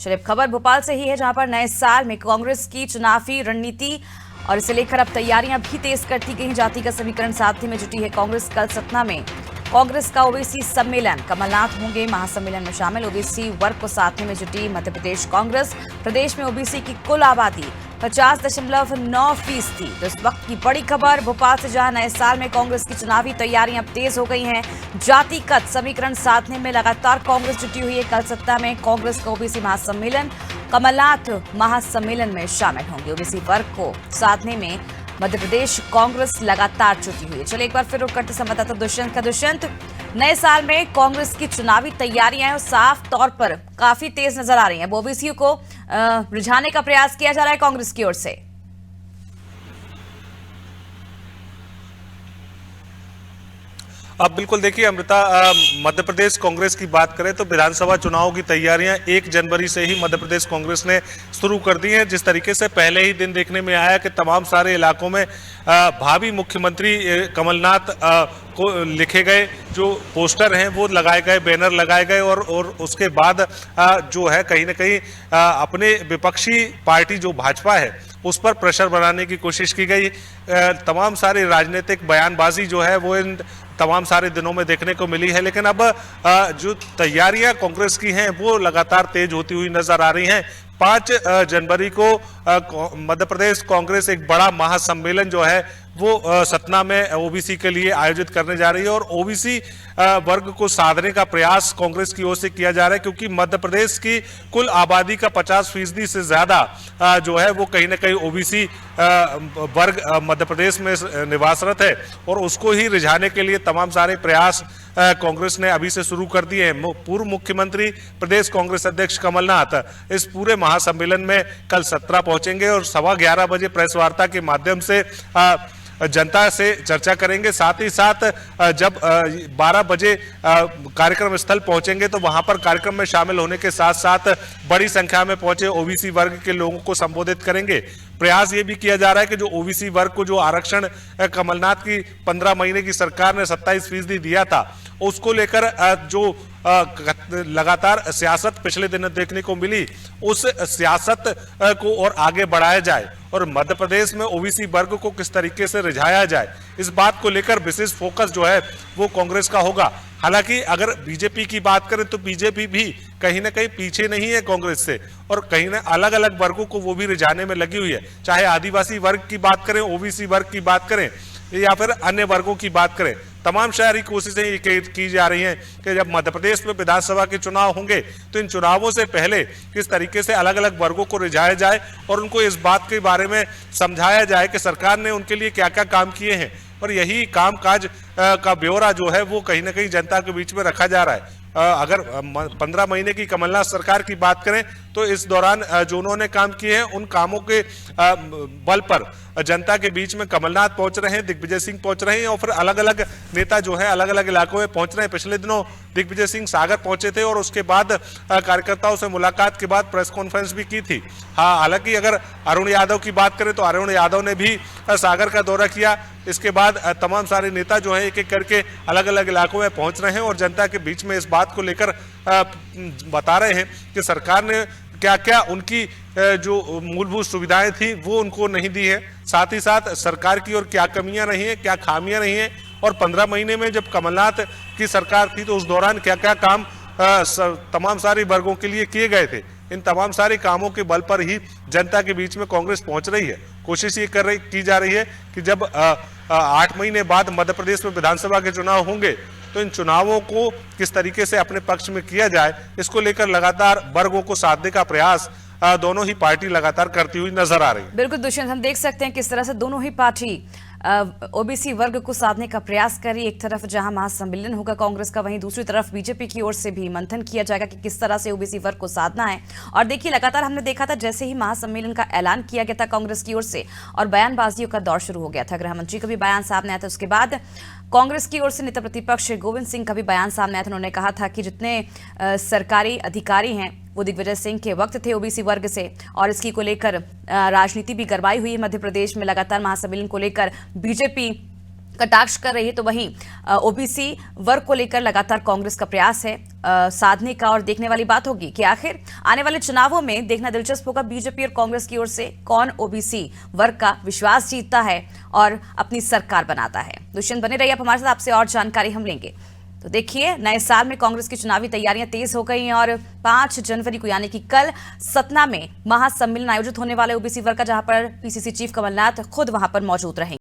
चलिए खबर भोपाल से ही है, जहां पर नए साल में कांग्रेस की चुनावी रणनीति और इसे लेकर अब तैयारियां भी तेज कर दी गई। जाति का समीकरण साधने में जुटी है कांग्रेस। कल सतना में कांग्रेस का ओबीसी सम्मेलन, कमलनाथ होंगे महासम्मेलन में शामिल। ओबीसी वर्ग को साधने में जुटी मध्य प्रदेश कांग्रेस। प्रदेश में ओबीसी की कुल आबादी 50.9% थी। तो इस वक्त की बड़ी खबर भोपाल से, जहां नए साल में कांग्रेस की चुनावी तैयारियां अब तेज हो गई हैं। जातिगत समीकरण साधने में लगातार कांग्रेस जुटी हुई है। कल सत्ता में कांग्रेस का ओबीसी महासम्मेलन, कमलनाथ महासम्मेलन में शामिल होंगे। ओबीसी वर्ग को साधने में मध्य प्रदेश कांग्रेस लगातार जुटी हुई है। चलिए एक बार फिर रुक करते संवाददाता दुष्यंत का। दुष्यंत, नए साल में कांग्रेस की चुनावी तैयारियां साफ तौर पर काफी तेज नजर आ रही हैं। ओबीसी को रिझाने का प्रयास किया जा रहा है कांग्रेस की ओर से। अब बिल्कुल देखिए अमृता, मध्य प्रदेश कांग्रेस की बात करें तो विधानसभा चुनाव की तैयारियां 1 जनवरी से ही मध्य प्रदेश कांग्रेस ने शुरू कर दी हैं। जिस तरीके से पहले ही दिन देखने में आया कि तमाम सारे इलाकों में भावी मुख्यमंत्री कमलनाथ को लिखे गए जो पोस्टर हैं वो लगाए गए, बैनर लगाए गए और उसके बाद जो है कहीं ना कहीं अपने विपक्षी पार्टी जो भाजपा है उस पर प्रेशर बनाने की कोशिश की गई। तमाम सारी राजनीतिक बयानबाजी जो है वो इन तमाम सारे दिनों में देखने को मिली है। लेकिन अब जो तैयारियां कांग्रेस की हैं वो लगातार तेज होती हुई नजर आ रही हैं। 5 जनवरी को मध्य प्रदेश कांग्रेस एक बड़ा महासम्मेलन जो है वो सतना में ओबीसी के लिए आयोजित करने जा रही है और ओबीसी वर्ग को साधने का प्रयास कांग्रेस की ओर से किया जा रहा है, क्योंकि मध्य प्रदेश की कुल आबादी का 50% से ज्यादा जो है वो कहीं ना कहीं ओबीसी वर्ग मध्य प्रदेश में निवासरत है और उसको ही रिझाने के लिए तमाम सारे प्रयास कांग्रेस ने अभी से शुरू कर दिए हैं। पूर्व मुख्यमंत्री प्रदेश कांग्रेस अध्यक्ष कमलनाथ इस पूरे महासम्मेलन में कल 17 पहुंचेंगे और 11:15 बजे प्रेस वार्ता के माध्यम से जनता से चर्चा करेंगे। साथ ही साथ जब 12 बजे कार्यक्रम स्थल पहुंचेंगे तो वहां पर कार्यक्रम में शामिल होने के साथ साथ बड़ी संख्या में पहुंचे ओबीसी वर्ग के लोगों को संबोधित करेंगे। प्रयास ये भी किया जा रहा है कि जो ओबीसी वर्ग को जो आरक्षण कमलनाथ की 15 महीने की सरकार ने 27% दिया था उसको लेकर जो लगातार सियासत पिछले दिनों देखने को मिली, उस सियासत को और आगे बढ़ाया जाए और मध्य प्रदेश में ओबीसी वर्ग को किस तरीके से रिझाया जाए, इस बात को लेकर विशेष फोकस जो है वो कांग्रेस का होगा। हालांकि अगर बीजेपी की बात करें तो बीजेपी भी कहीं ना कहीं पीछे नहीं है कांग्रेस से और कहीं ना अलग अलग वर्गों को वो भी रिझाने में लगी हुई है। चाहे आदिवासी वर्ग की बात करें, ओबीसी वर्ग की बात करें या फिर अन्य वर्गों की बात करें, तमाम शहरी कोशिशें ये की जा रही हैं कि जब मध्य प्रदेश में विधानसभा के चुनाव होंगे तो इन चुनावों से पहले किस तरीके से अलग अलग वर्गों को रिझाया जाए और उनको इस बात के बारे में समझाया जाए कि सरकार ने उनके लिए क्या क्या काम किए हैं और यही कामकाज का ब्यौरा जो है वो कहीं ना कहीं जनता के बीच में रखा जा रहा है। अगर 15 महीने की कमलनाथ सरकार की बात करें तो इस दौरान जो उन्होंने काम किए हैं उन कामों के बल पर जनता के बीच में कमलनाथ पहुंच रहे हैं, दिग्विजय सिंह पहुंच रहे हैं और फिर अलग अलग नेता जो है अलग अलग इलाकों में पहुंच रहे हैं। पिछले दिनों दिग्विजय सिंह सागर पहुंचे थे और उसके बाद कार्यकर्ताओं से मुलाकात के बाद प्रेस कॉन्फ्रेंस भी की थी। हाँ, हालांकि अगर अरुण यादव की बात करें तो अरुण यादव ने भी सागर का दौरा किया। इसके बाद तमाम सारे नेता जो है एक एक करके अलग अलग इलाकों में पहुंच रहे हैं और जनता के बीच में इस बात को लेकर बता रहे हैं कि सरकार ने क्या क्या उनकी जो मूलभूत सुविधाएं थी वो उनको नहीं दी है, साथ ही साथ सरकार की और क्या कमियां रही हैं, क्या खामियां रही हैं और 15 महीने में जब कमलनाथ की सरकार थी तो उस दौरान क्या क्या काम तमाम सारे वर्गों के लिए किए गए थे। इन तमाम सारे कामों के बल पर ही जनता के बीच में कांग्रेस पहुंच रही है। कोशिश ये की जा रही है कि जब 8 महीने बाद मध्य प्रदेश में विधानसभा के चुनाव होंगे तो इन चुनावों को किस तरीके से अपने पक्ष में किया जाए, इसको लेकर लगातार वर्गों को साधने का प्रयास दोनों ही पार्टी लगातार करती हुई नजर आ रही है। बिल्कुल दुष्यंत, हम देख सकते हैं किस तरह से दोनों ही पार्टी ओबीसी वर्ग को साधने का प्रयास करी। एक तरफ जहां महासम्मेलन होगा कांग्रेस का, वहीं दूसरी तरफ बीजेपी की ओर से भी मंथन किया जाएगा कि किस तरह से ओबीसी वर्ग को साधना है। और देखिए लगातार हमने देखा था जैसे ही महासम्मेलन का ऐलान किया गया था कांग्रेस की ओर से और बयानबाजियों का दौर शुरू हो गया था। गृह मंत्री का भी बयान सामने आया था। उसके बाद कांग्रेस की ओर से नेता प्रतिपक्ष गोविंद सिंह का भी बयान सामने आया था। उन्होंने कहा था कि जितने सरकारी अधिकारी हैं वो दिग्विजय सिंह के वक्त थे ओबीसी वर्ग से और इसकी को लेकर राजनीति भी गरमाई हुई है मध्य प्रदेश में। लगातार महासम्मेलन को लेकर बीजेपी कटाक्ष कर रही है, तो वहीं ओबीसी वर्ग को लेकर लगातार कांग्रेस का प्रयास है साधने का। और देखने वाली बात होगी कि आखिर आने वाले चुनावों में देखना दिलचस्प होगा बीजेपी और कांग्रेस की ओर से कौन ओबीसी वर्ग का विश्वास जीतता है और अपनी सरकार बनाता है। दुष्यंत बने रहिए आप हमारे साथ, आपसे और जानकारी हम लेंगे। तो देखिए, नए साल में कांग्रेस की चुनावी तैयारियां तेज हो गई हैं और 5 जनवरी को यानी कि कल सतना में महासम्मेलन आयोजित होने वाले ओबीसी वर्ग का, जहां पर पीसीसी चीफ कमलनाथ खुद वहां पर मौजूद रहेंगे।